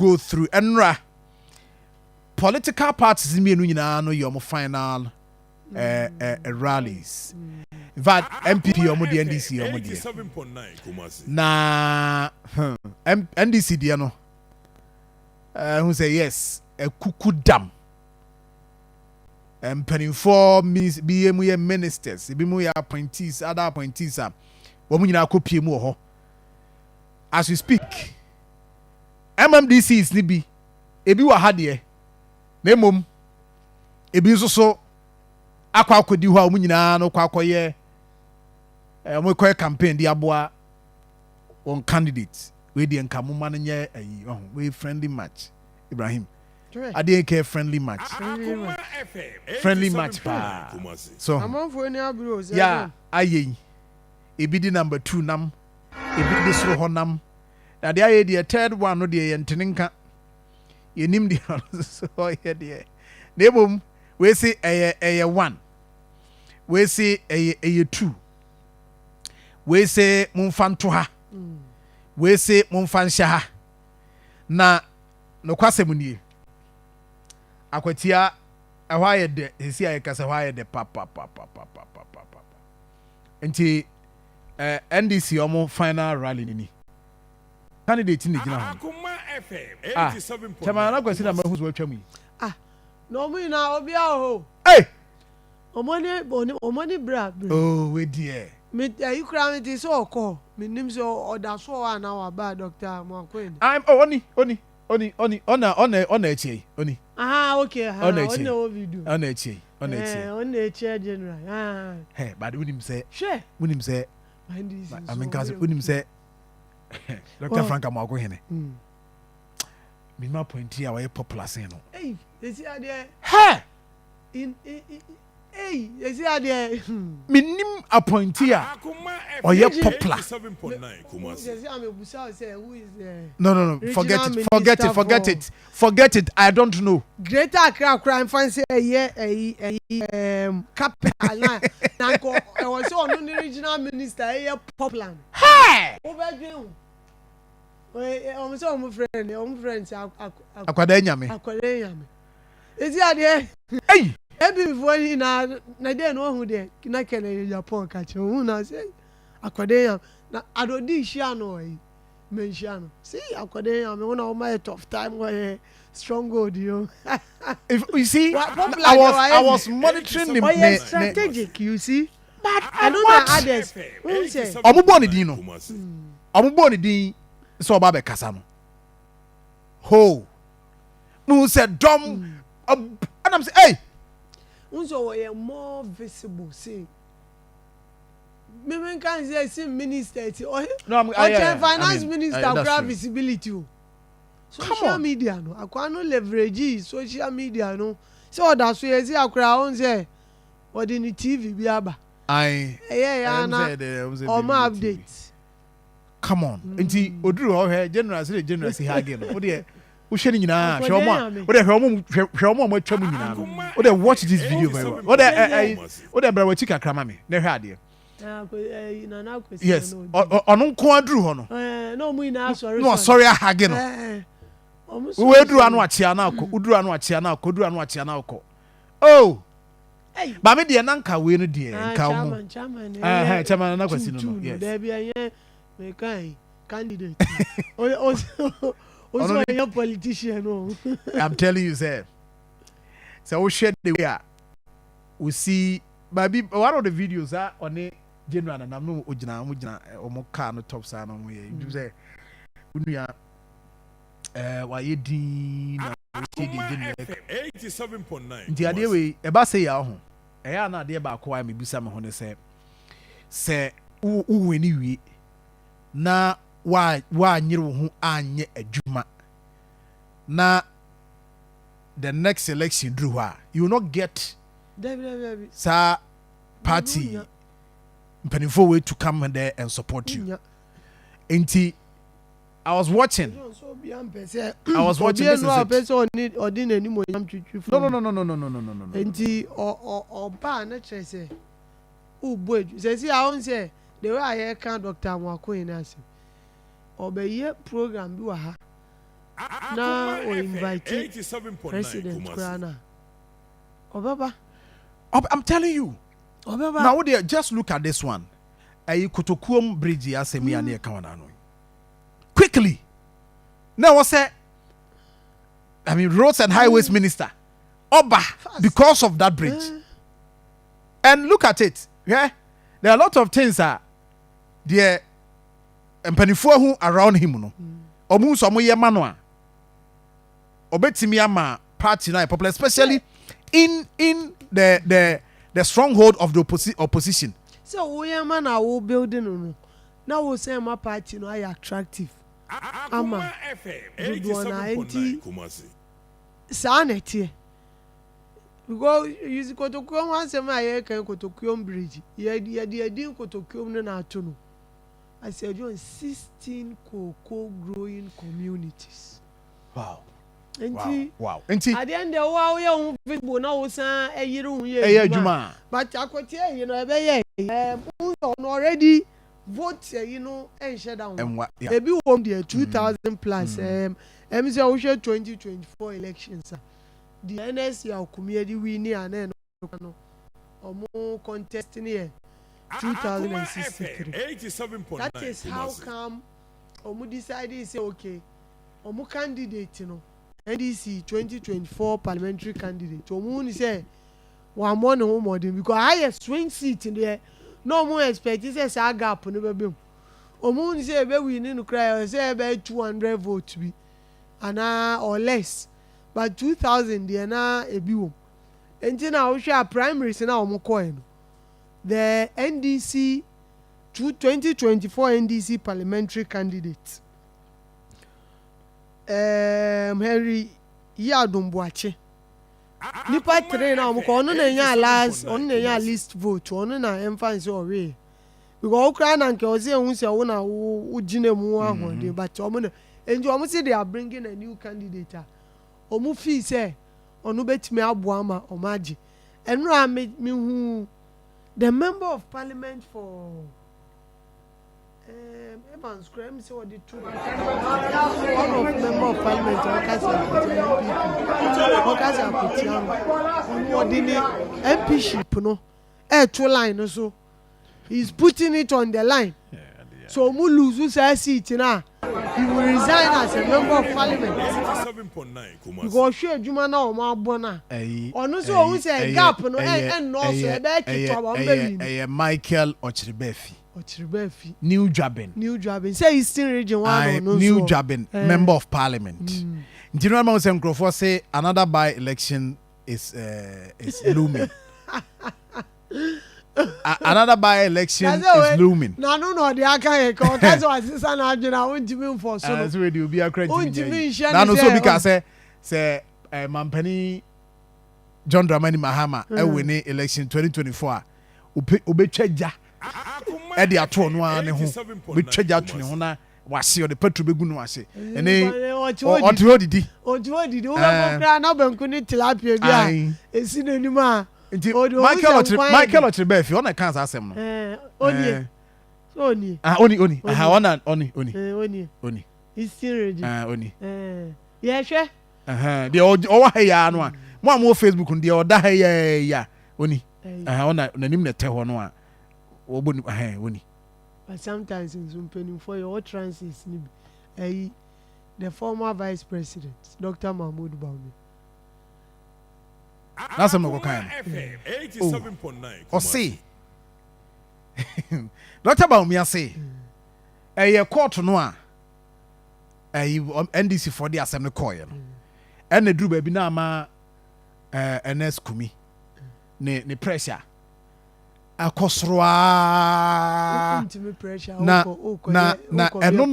go through enra political parties me no nyina no your final rallies. In fact, MPP or the NDC or na NDC dia no who say yes a kuku dam penning for BMU ministers BMU appointees other appointees wo mu nyina akopie mu ho as we speak MMDCs ni bi ebi wa ha de na mom ebi nso so akodi ho a wo nyina no kwakoye mo koy campaign di aboa on candidate we di nkamu man nye ayi we friendly match Ibrahim ade ke friendly match pa so amanfo ni abro say yeah ayi ebi di number 2 nam ebi di soro ho nam na de ayi di third one no de yentenenka yenim di so ye de nebom we say eye 1 we say eye 2 we say mumfanto ha we say mumfansha ha na no kwasem nie Akwatia ehwa ye de hesi aye kasa hwa ye de papa enti NDC omo final rally ni candidate ni gina Akoma FM 87.9 chama na kwasi na mahuzo atwam yi no mu na obi a ho hey omoni bra oh we dear me you kra me ti so okọ me nim so oda so wa na wa ba doctor mo akwen I'm ona echi oni okay ona video ona echi ona echi general hey but unim say she unim say I mean cause unim say Dr. Frank Amago hene me ma point here we popular say no hey you see there hey in hey you see there minim appointee or ye popular 7.9 Kumasi who is no forget it I don't know Greater Accra crime fancy capital na ko e was so no regional minister e popular hey over there we so friend akwada nyame is there hey ebi before ni na dey no hu dey na kele Japan ka che hu na say akwade yam na adodi hia no yi men hia no see akwade yam we na o my tough time where strong gold you if you see I was monitoring the strategic you see but I don't know others who say omubo ni din no omubo ni din so oba be kasa no ho mu said dom and I'm say hey unso we more visible see me can say see minister no finance minister grab visibility social media no akwa no leverage social media no so that so you see akra on say or the TV bi aba yeah na o ma update come on enti oduru ho he general say hage no wo we share nyina hwe omo atwam nyina no we watch this video very well we bra wachi kakra ma me na hwe ade yes ono nko aduru ho no no mu ina sorry hage no we duru anu achia na akọ uduru anu achia na akọ uduru anu achia na akọ oh ba me de na nka we no de nka mo chairman na kwasi no yes there be me kai candidate also a politician no I'm telling you sir so we share the way we see baby one of the videos on the general na no ogina omo car no top sa no mo ye you say unuya wa ye din na we di general 87.9 nti ade we e ba say ya ho e ya na ade ba ko wa me bisa me ho ne se u weni wi na wa nyere wo ho anye adwuma na the next election drew you will not get sa party mpanifo way to come there and support you enti I was watching this no enti o ba na chere say u boy say I won say the way I hear can Dr. Mwako in us obeye program bi wa ha na o invite president Kurana. Obaba. I'm telling you. Obaba. Now just look at this one. Ayi Kotokuom bridge asemi ane kawana no. Quickly. Now what's that? I mean roads and highways minister. Oba because of that bridge. And look at it. Yeah. There are a lot of things that the mpanifo who around him no. Omu so mo ye mano a. Obetimi ama party na popular especially in the stronghold of the opposition. So we are man a building no. Now we say my party no are attractive. Ama FM sanity. Because you Kotokuom once a my Kotokuom bridge. Ye din Kotokuom na atono. I said you 16 cocoa growing communities. Wow. Wow. At the end of wow, you people now say a year but Akwatia, you know, already vote, you know, and shut down. And what? Maybe 2,000 plus. MCO 2024 elections. The NSC community winning and then or more contesting here. 2063. That is how come Omu decided say okay. Omu candidate, you know. NDC 2024 parliamentary candidate. Omu say one more no more because I have swing seat in there. No more expect this a gap no be. Omu say be winning to cry say be 200 votes be and or less. But 2000 there na e bi wo. Enti na wo hwe primaries na omu coin. The NDC 2024 NDC parliamentary candidate Henry Yadumbuache nipa train na omko onu na nya last onu na nya list vote onu na emphasize owe because okra na nke ozi ehun se wo na wo gine mu ahode but omu na enji omu say they are bringing a new candidate omu fee say onu betimi abo ama omaji enu a me hu the member of parliament for Evans Graham say what the two one of member of parliament Akwatia MPship no two line so he's putting it on the line so mu lose say seat na he will resign as a member of parliament because sure adwuma na o ma abo na onu so o say gap no no so e be kitwa ba mbe Michael Ochribefi New Jabin say Eastern region one no New Jabin member of parliament. Do you know what Nkrofo say another by election is looming. Another by election is looming. No the aka ko kaso asisa na adwena wontimi mfo so no. So we do be a credit. Na no so because say Mampani John Dramani Mahama win election 2024 obetwaja e de ato no an ne ho obetwaja to ne ho na wase o de petro begu no wase ene otu odidi o ba kra na banku ni tilapia bia esi nanim a Michael Ochribefi ona kan asem no oni oni Eastern region oni ye hwe de o wa ha ya no a mo Facebook ndi o da ha ya oni ona nanim na te ho no a wo boni oni but sometimes in some penny for your transit ni the former vice president Dr. Mahmoud Bawumia that's some kind FM 87.9 o see Dr. Bawumia say court no a NDC for the assembly call no and the dru ba bi na ma NS Kumi ne pressure akosroa na eno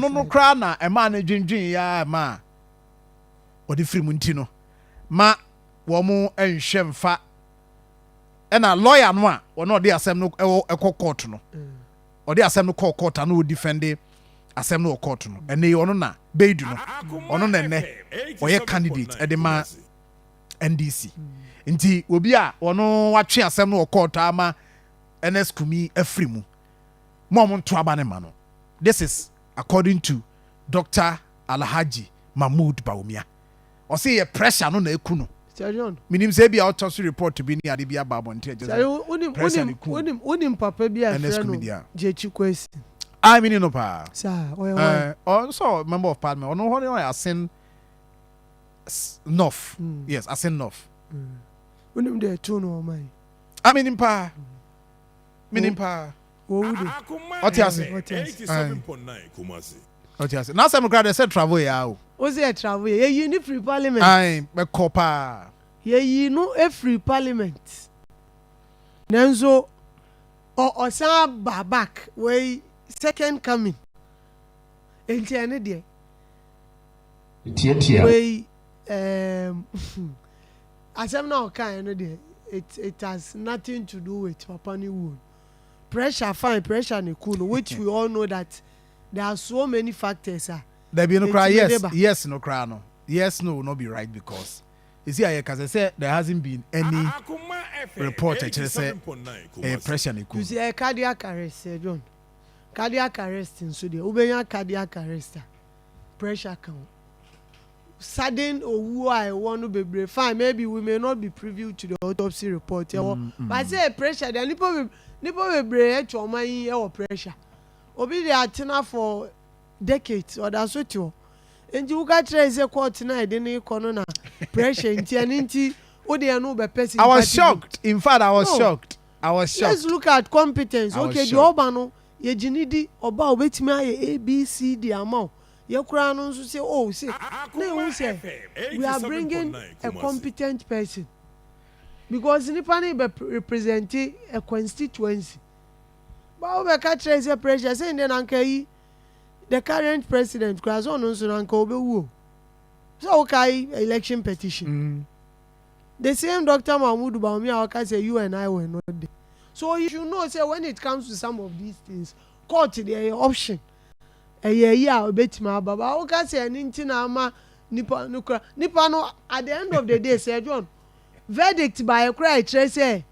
no kra na ema na dwendwen ya ma odi firi mu nti no ma wo mu enhwe mfa ena lawyer no a wo no odi asem no court no odi asem no court na wo defend asem no court no ene ono na beidu no ono na ne oye candidate edema NDC nti obi a ono watwe asem no court ama NS Kumi Afrimu momon to abane ma no. This is according to Dr. Alhaji Mahmoud Bawumia ɔse yɛ pressure no na eku no John minim sɛ bi a ɔtɔ so report to bi ni ade bi aba abɔnten sɛ wonim papa bi a frɛ no Jechi Kwesi I mean no pa sir also member of parliament ɔno hɔ ne Asen North yes Asen North wonim de to no man I mean pa minim pa Akoma What you say? 87.9 Kumasi. What you say? Now some crowd say travel ya o. O say travel ye yi ni free parliament. Ai, me kopa. Ye yi no e free parliament. Nanzo o san ba back we second coming. Enti ene de. Tia. We asem na o kan ene de. It has nothing to do with Papa ni wound. Pressure fine, pressure ne cool, which we all know that there are so many factors. There be no cry, yes, no cry, no. Yes, no will not be right because you see, because I said there hasn't been any report actually say pressure ne cool. You see, a cardiac arrest, John. Cardiac arrest in Sudan. Ubenya cardiac arrest. Pressure count. Sudden or who I want to be brave. Fine, maybe we may not be privy to the autopsy report. But I say pressure, the people will brave trauma in our pressure. Obi they are tenor for decades or that's what you. And you got trace a court tonight, then you corner pressure in TNT. Oh, they are no be person. I was shocked. In fact, I was shocked. Let's look at competence. Okay, the Obano, ye jinidi oba obetimi aye ABCD amount. Yekura no nso say oh say na we say we are bringing a competent person because nipa na be represent a constituency but we catch raise pressure say then anka yi the current president class on nso anka obewu so okay election petition the same Dr. Mahmoud Bawumia waka say you and I were not there, so you should know say when it comes to some of these things court their option yeah, obetima baba o ka say nti na ama nipa no at the end of the day say John verdict by a cry try say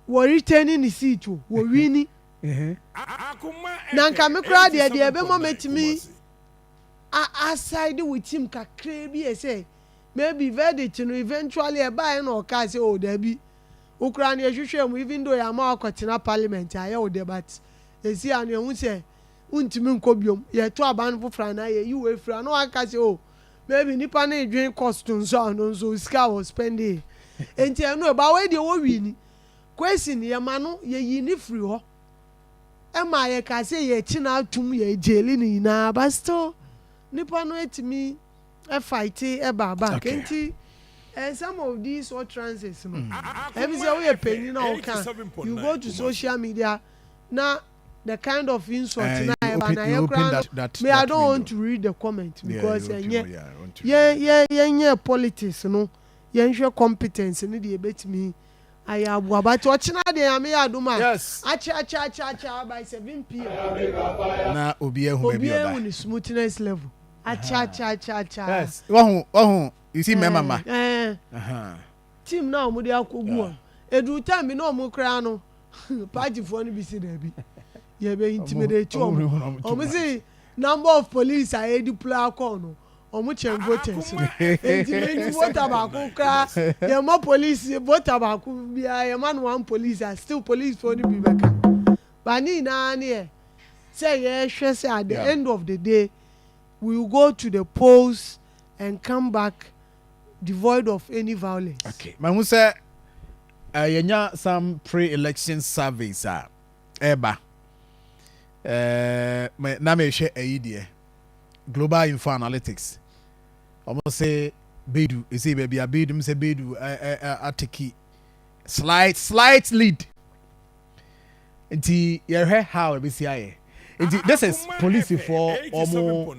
we returning the seat we win na nka me cry there be moment me aside with him kakra bi say maybe verdict no eventually e buy na o ka say oh there be ukra na ehwehwe mu even though ya ma akwatina parliament aye o debate esi an ehun say untimi nkobiom ye to aban fofra na ye you we fra no aka say oh maybe nipa na edwen cost nso no nso sika was spending enti no ba we de wo wi ni question ye ma no ye yi ni free ho e ma ye ka say ye chi na atum ye jeli ni na ba still nipa no etimi e fight e baba enti some of these utterances no every say we penny na o kan you go to social media na the kind of insult me I don't want to read the comment because yeah politics no yeah competence ni dey betimi ayabu but ochina dey am ya do man acha by 7 p.m. na obi ehun ni smoothness level acha yes wahun you see me mama team now mo dey akogu edu time no mo kra no party for ni bi si da bi you be intimidate you say number of police are deploy no chen voters intimidate vote about kra your more police vote about your man one police are still police for the bibeka but ni na ne say yeah say at the end of the day we will go to the polls and come back devoid of any violence. Okay ma hu say yenya some pre-election surveys eba na me hwe ayi global info analytics almost say bedu you see baby bedu say bedu atiki slight lead nti you hear how we see aye nti this is police for omo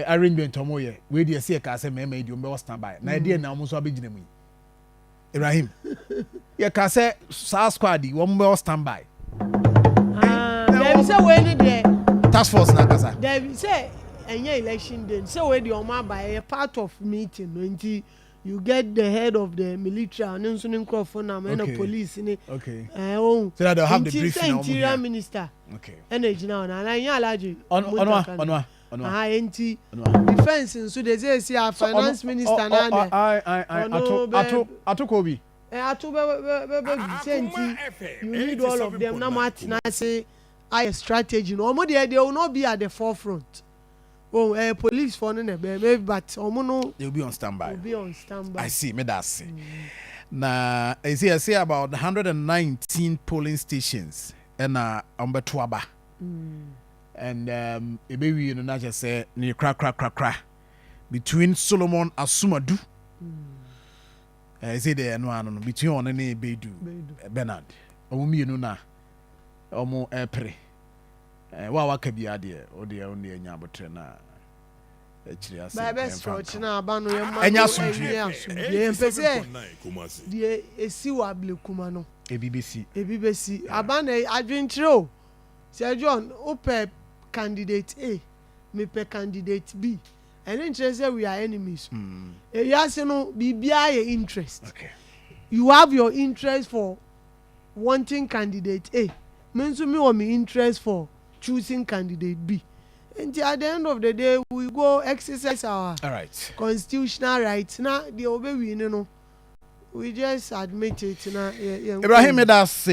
arrangement omo ye we dey see ka say me dey on stand by na dey na omo so abegina mu Ibrahim ye ka say SARS squad wo mo stand by dem say we need the task force na kasa dem say any election day so we the oma by a part of meeting until you get the head of the military and nso microphone na and police ni so that they have the briefing interior minister okay energy now na anya alaji onwa enti defense nso dey say a finance minister na atoko bi ato be senti you need all of them na mat na say I strategy no omo they will not be at the forefront. Oh, police for no maybe but omo no they will be on standby. I see, me that say. Na I say about 119 polling stations and Ombetuaba. And maybe you know not just say ni cra between Solomon Asumadu. I say there no between on any Bedu Bernard. Omo you know na omo epre. Wa waka bi ade o de only enya botre na echiri ase ba stretch na aba no yema enya sundwe empese die esi wa blekuma no ebibesi aba na adwenkyere o se John ope candidate A me pe candidate B and interest we are enemies e yase no bibia ye interest. Okay, you have your interest for wanting candidate A means me or me interest for choosing candidate B. And at the end of the day, we go exercise our constitutional rights. Now, the obey we know, we just admit it. Now, Ibrahim, that's